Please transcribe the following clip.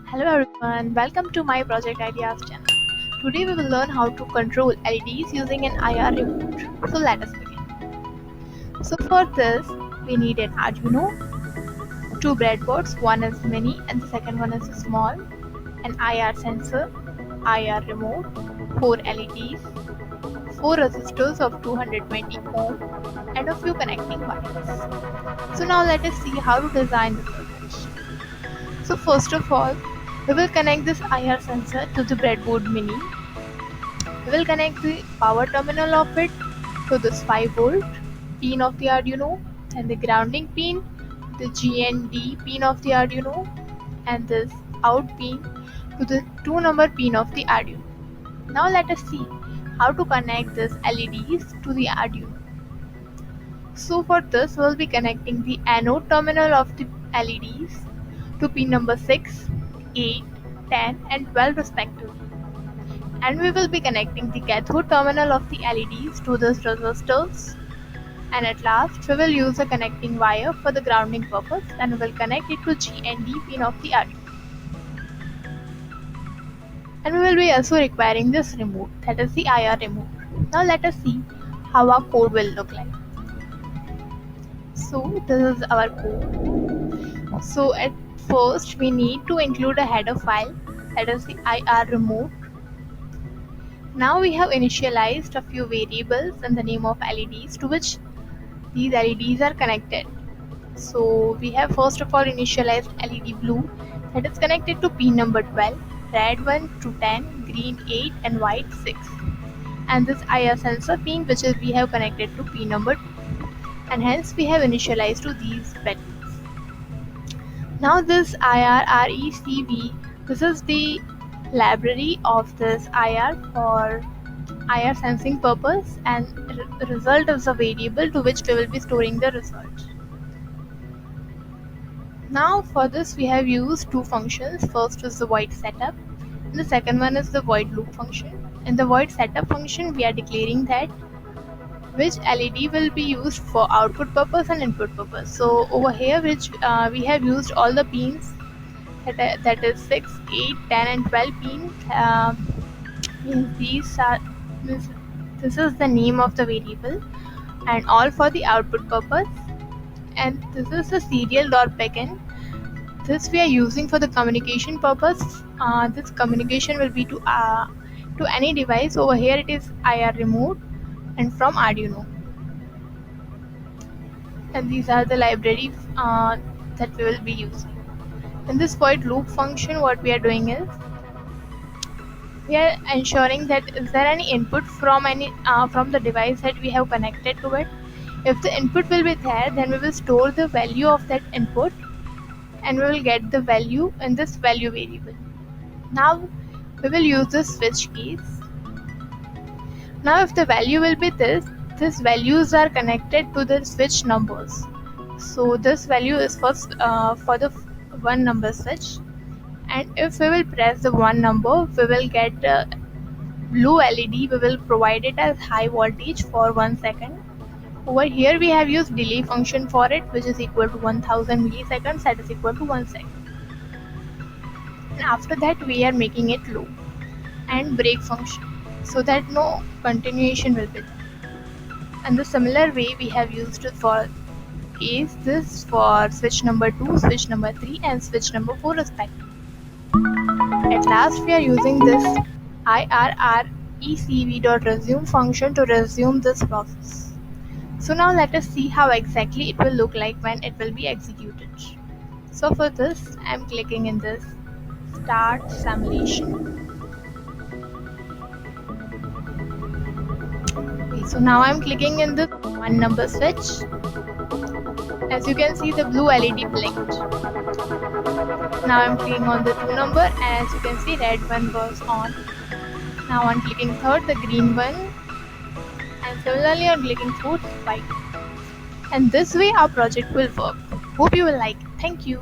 Hello everyone, welcome to my project ideas channel. Today we will learn how to control LEDs using an IR remote. So let us begin. So for this we need an Arduino, two breadboards, one is mini and the second one is small, an IR sensor, IR remote, 4 LEDs, 4 resistors of 220 ohm and a few connecting wires. So now let us see how to design the circuit. So first of all, we will connect this IR sensor to the breadboard mini. We will connect the power terminal of it to this 5-volt pin of the Arduino and the grounding pin, the GND pin of the Arduino and this out pin to the 2-number pin of the Arduino. Now let us see how to connect this LEDs to the Arduino. So for this we will be connecting the anode terminal of the LEDs to pin number 6, 8, 10 and 12 respectively. And we will be connecting the cathode terminal of the LEDs to these resistors. And at last we will use a connecting wire for the grounding purpose and we will connect it to GND pin of the Arduino. And we will be also requiring this remote, that is the IR remote. Now let us see how our code will look like. So this is our code. So at first we need to include a header file, that is the IR remote. Now we have initialized a few variables and the name of LEDs to which these LEDs are connected. So we have first of all initialized LED blue that is connected to pin number 12, red 1 to 10, green 8 and white 6. And this IR sensor pin which is we have connected to pin number 2. And hence we have initialized to these values. Now this IRRECV, this is the library of this IR for IR sensing purpose and result is a variable to which we will be storing the result. Now for this we have used two functions. First is the void setup and the second one is the void loop function. In the void setup function we are declaring that which LED will be used for output purpose and input purpose. So over here which we have used all the pins that is 6, 8, 10 and 12 pins. This is the name of the variable and all for the output purpose. And this is the serial.begin. This we are using for the communication purpose. This communication will be to any device. Over here it is IR remote and from Arduino. And these are the libraries that we will be using. In this void loop function what we are doing is we are ensuring that is there any input from the device that we have connected to it. If the input will be there, then we will store the value of that input and we will get the value in this value variable. Now we will use the switch case. Now if the value will be these values are connected to the switch numbers. So this value is first for the 1 number switch, and if we will press the 1 number we will get the blue LED. We will provide it as high voltage for 1 second. Over here we have used delay function for it which is equal to 1000 milliseconds, that is equal to 1 second. And after that we are making it low, and break function so that no continuation will be there. And the similar way we have used it for this for switch number 2, switch number 3 and switch number 4 respectively. At last we are using this IRRECV.resume function to resume this process. So now let us see how exactly it will look like when it will be executed. So for this I am clicking in this start simulation. Okay, so now I am clicking in the 1 number switch. As you can see the blue LED blinked. Now I am clicking on the 2 number and as you can see red one was on. Now I am clicking third, the green one, and similarly I am clicking fourth, white. And this way our project will work. Hope you will like it. Thank you.